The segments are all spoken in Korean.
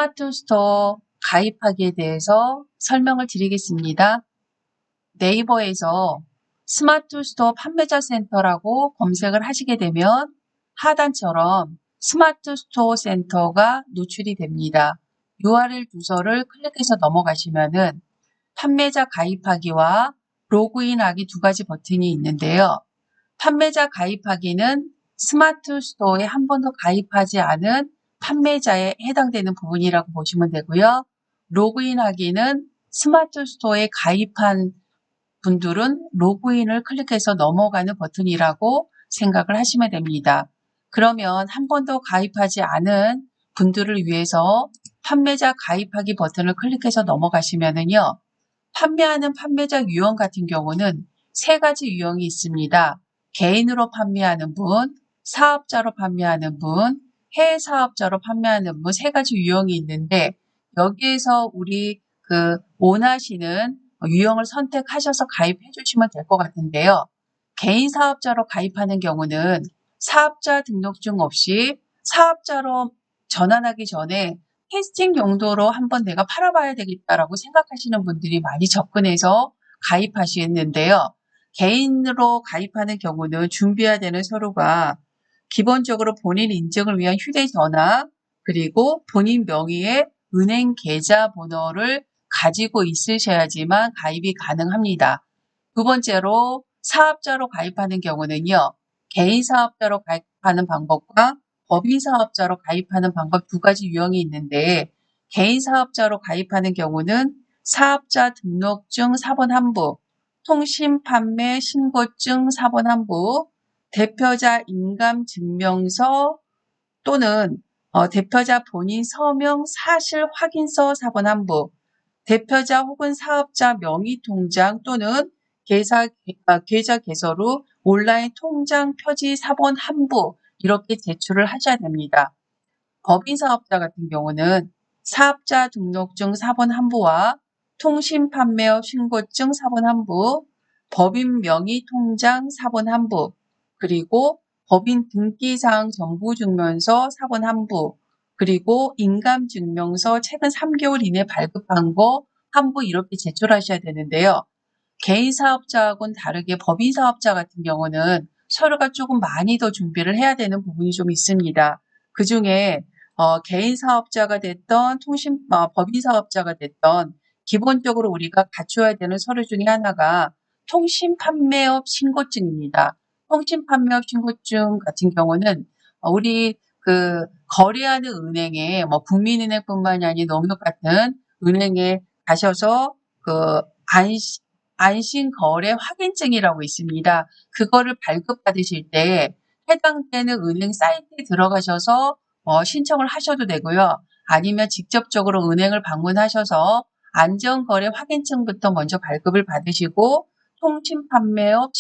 스마트 스토어 가입하기에 대해서 설명을 드리겠습니다. 네이버에서 스마트 스토어 판매자 센터라고 검색을 하시게 되면 하단처럼 스마트 스토어 센터가 노출이 됩니다. URL 주소를 클릭해서 넘어가시면은 판매자 가입하기와 로그인하기 두 가지 버튼이 있는데요. 판매자 가입하기는 스마트 스토어에 한 번도 가입하지 않은 판매자에 해당되는 부분이라고 보시면 되고요. 로그인하기는 스마트 스토어에 가입한 분들은 로그인을 클릭해서 넘어가는 버튼이라고 생각을 하시면 됩니다. 그러면 한 번도 가입하지 않은 분들을 위해서 판매자 가입하기 버튼을 클릭해서 넘어가시면은요. 판매하는 판매자 유형 같은 경우는 세 가지 유형이 있습니다. 개인으로 판매하는 분, 사업자로 판매하는 분, 해외 사업자로 판매하는 분 세 가지 유형이 있는데 여기에서 우리 원하시는 유형을 선택하셔서 가입해 주시면 될 것 같은데요. 개인 사업자로 가입하는 경우는 사업자 등록증 없이 사업자로 전환하기 전에 테스팅 용도로 한번 내가 팔아봐야 되겠다라고 생각하시는 분들이 많이 접근해서 가입하시는데요. 개인으로 가입하는 경우는 준비해야 되는 서류가 기본적으로 본인 인증을 위한 휴대전화 그리고 본인 명의의 은행 계좌 번호를 가지고 있으셔야지만 가입이 가능합니다. 두 번째로 사업자로 가입하는 경우는요. 개인 사업자로 가입하는 방법과 법인 사업자로 가입하는 방법 두 가지 유형이 있는데 개인 사업자로 가입하는 경우는 사업자 등록증 사본 한부, 통신 판매 신고증 사본 한부, 대표자 인감증명서 또는 대표자 본인 서명 사실 확인서 사본 한부, 대표자 혹은 사업자 명의통장 또는 계좌 개설 후 온라인 통장 표지 사본 한부 이렇게 제출을 하셔야 됩니다. 법인 사업자 같은 경우는 사업자 등록증 사본 한부와 통신 판매업 신고증 사본 한부, 법인 명의 통장 사본 한부, 그리고 법인 등기사항 정보증명서 사본 한부, 그리고 인감증명서 최근 3개월 이내 발급한 거 한부 이렇게 제출하셔야 되는데요. 개인 사업자하고는 다르게 법인 사업자 같은 경우는 서류가 조금 많이 더 준비를 해야 되는 부분이 좀 있습니다. 그중에 개인 사업자가 됐던 법인 사업자가 됐던 기본적으로 우리가 갖춰야 되는 서류 중에 하나가 통신판매업 신고증입니다. 통신판매업 신고증 같은 경우는 우리 거래하는 은행에 국민은행뿐만이 아니라 농협 같은 은행에 가셔서 안심거래 확인증이라고 있습니다. 그거를 발급받으실 때 해당되는 은행 사이트에 들어가셔서 신청을 하셔도 되고요. 아니면 직접적으로 은행을 방문하셔서 안전거래 확인증부터 먼저 발급을 받으시고 통신판매업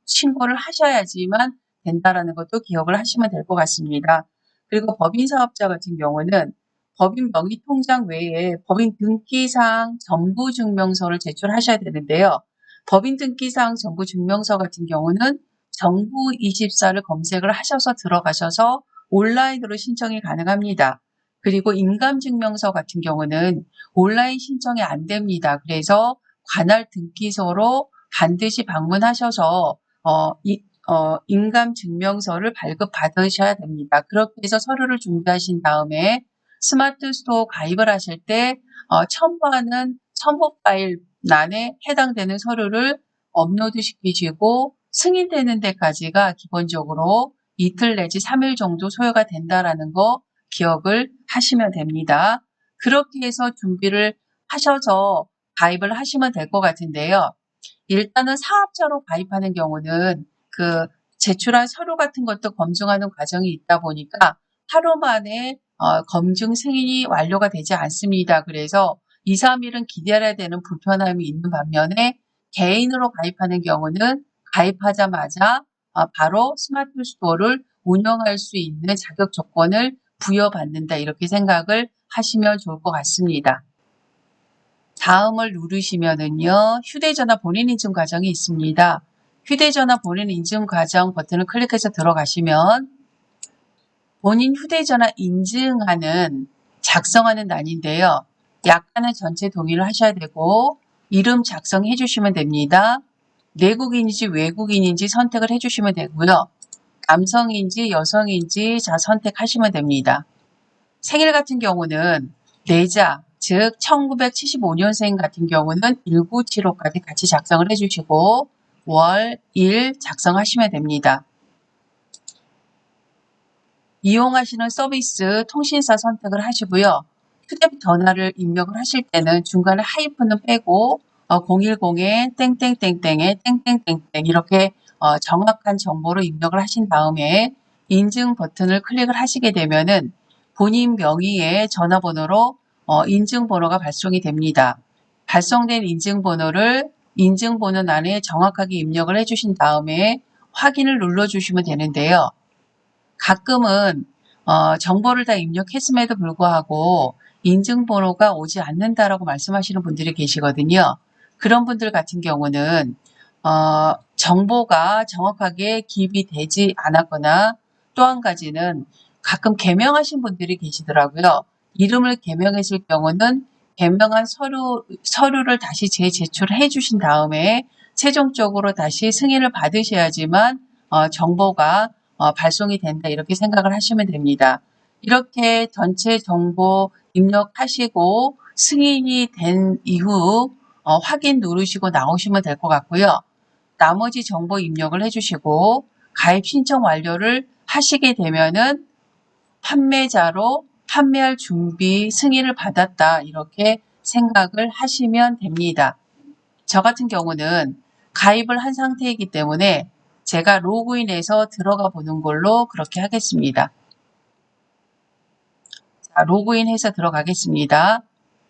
신고를 하셔야지만 된다라는 것도 기억을 하시면 될 것 같습니다. 그리고 법인 사업자 같은 경우는 법인 명의통장 외에 법인 등기사항 전부증명서를 제출하셔야 되는데요. 법인 등기사항 전부증명서 같은 경우는 정부24를 검색을 하셔서 들어가셔서 온라인으로 신청이 가능합니다. 그리고 인감증명서 같은 경우는 온라인 신청이 안 됩니다. 그래서 관할 등기소로 반드시 방문하셔서 인감증명서를 발급받으셔야 됩니다. 그렇게 해서 서류를 준비하신 다음에 스마트 스토어 가입을 하실 때 첨부하는 첨부 파일란에 해당되는 서류를 업로드 시키시고 승인되는 데까지가 기본적으로 이틀 내지 3일 정도 소요가 된다라는 거 기억을 하시면 됩니다. 그렇게 해서 준비를 하셔서 가입을 하시면 될 것 같은데요. 일단은 사업자로 가입하는 경우는 제출한 서류 같은 것도 검증하는 과정이 있다 보니까 하루 만에 검증 승인이 완료가 되지 않습니다. 그래서 2, 3일은 기다려야 되는 불편함이 있는 반면에 개인으로 가입하는 경우는 가입하자마자 바로 스마트 스토어를 운영할 수 있는 자격 조건을 부여받는다 이렇게 생각을 하시면 좋을 것 같습니다. 다음을 누르시면은요. 휴대전화 본인 인증 과정이 있습니다. 휴대전화 본인 인증 과정 버튼을 클릭해서 들어가시면 본인 휴대전화 인증하는 작성하는 난인데요. 약관은 전체 동의를 하셔야 되고 이름 작성해 주시면 됩니다. 내국인인지 외국인인지 선택을 해 주시면 되고요. 남성인지 여성인지 자 선택하시면 됩니다. 생일 같은 경우는 내자, 즉 1975년생 같은 경우는 1975까지 같이 작성을 해주시고 월, 일 작성하시면 됩니다. 이용하시는 서비스 통신사 선택을 하시고요. 휴대폰 전화를 입력을 하실 때는 중간에 하이픈은 빼고 010에 땡땡땡땡에 땡땡땡땡 이렇게 정확한 정보를 입력을 하신 다음에 인증 버튼을 클릭을 하시게 되면은 본인 명의의 전화번호로 인증번호가 발송이 됩니다. 발송된 인증번호를 인증번호 안에 정확하게 입력을 해주신 다음에 확인을 눌러주시면 되는데요. 가끔은 정보를 다 입력했음에도 불구하고 인증번호가 오지 않는다라고 말씀하시는 분들이 계시거든요. 그런 분들 같은 경우는 정보가 정확하게 기입이 되지 않았거나 또 한 가지는 가끔 개명하신 분들이 계시더라고요. 이름을 개명했을 경우는 개명한 서류를 다시 재제출해 주신 다음에 최종적으로 다시 승인을 받으셔야지만 정보가 발송이 된다 이렇게 생각을 하시면 됩니다. 이렇게 전체 정보 입력하시고 승인이 된 이후 확인 누르시고 나오시면 될 것 같고요. 나머지 정보 입력을 해주시고 가입 신청 완료를 하시게 되면은 판매자로 판매할 준비 승인을 받았다 이렇게 생각을 하시면 됩니다. 저 같은 경우는 가입을 한 상태이기 때문에 제가 로그인해서 들어가 보는 걸로 그렇게 하겠습니다. 자, 로그인해서 들어가겠습니다.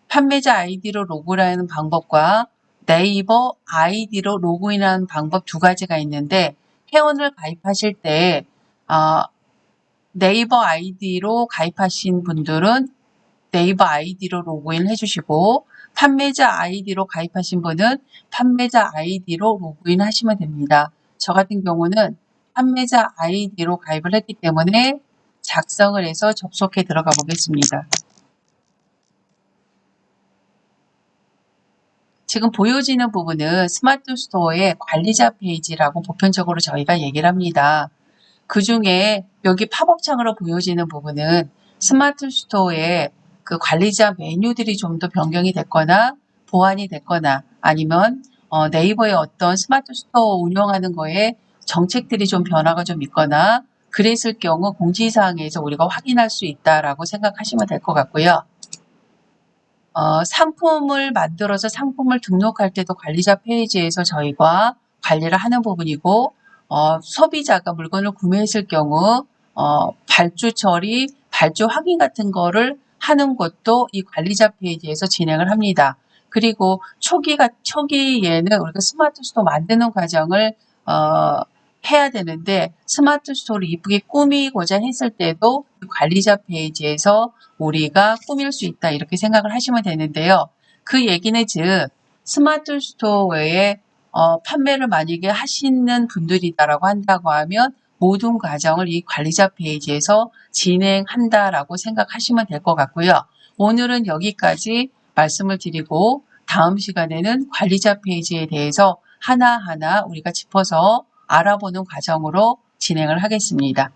판매자 아이디로 로그인하는 방법과 네이버 아이디로 로그인하는 방법 두 가지가 있는데 회원을 가입하실 때 네이버 아이디로 가입하신 분들은 네이버 아이디로 로그인 해주시고 판매자 아이디로 가입하신 분은 판매자 아이디로 로그인 하시면 됩니다. 저 같은 경우는 판매자 아이디로 가입을 했기 때문에 작성을 해서 접속해 들어가 보겠습니다. 지금 보여지는 부분은 스마트 스토어의 관리자 페이지라고 보편적으로 저희가 얘기를 합니다. 그 중에 여기 팝업 창으로 보여지는 부분은 스마트 스토어의 그 관리자 메뉴들이 좀 더 변경이 됐거나 보완이 됐거나 아니면 네이버의 어떤 스마트 스토어 운영하는 거에 정책들이 좀 변화가 좀 있거나 그랬을 경우 공지사항에서 우리가 확인할 수 있다라고 생각하시면 될 것 같고요. 상품을 만들어서 상품을 등록할 때도 관리자 페이지에서 저희가 관리를 하는 부분이고 소비자가 물건을 구매했을 경우 발주 처리, 발주 확인 같은 거를 하는 것도 이 관리자 페이지에서 진행을 합니다. 그리고 초기에는 우리가 스마트 스토어 만드는 과정을 해야 되는데 스마트 스토어를 이쁘게 꾸미고자 했을 때도 관리자 페이지에서 우리가 꾸밀 수 있다 이렇게 생각을 하시면 되는데요. 그 얘기는 즉 스마트 스토어에 판매를 만약에 하시는 분들이다라고 한다고 하면 모든 과정을 이 관리자 페이지에서 진행한다라고 생각하시면 될 것 같고요. 오늘은 여기까지 말씀을 드리고 다음 시간에는 관리자 페이지에 대해서 하나하나 우리가 짚어서 알아보는 과정으로 진행을 하겠습니다.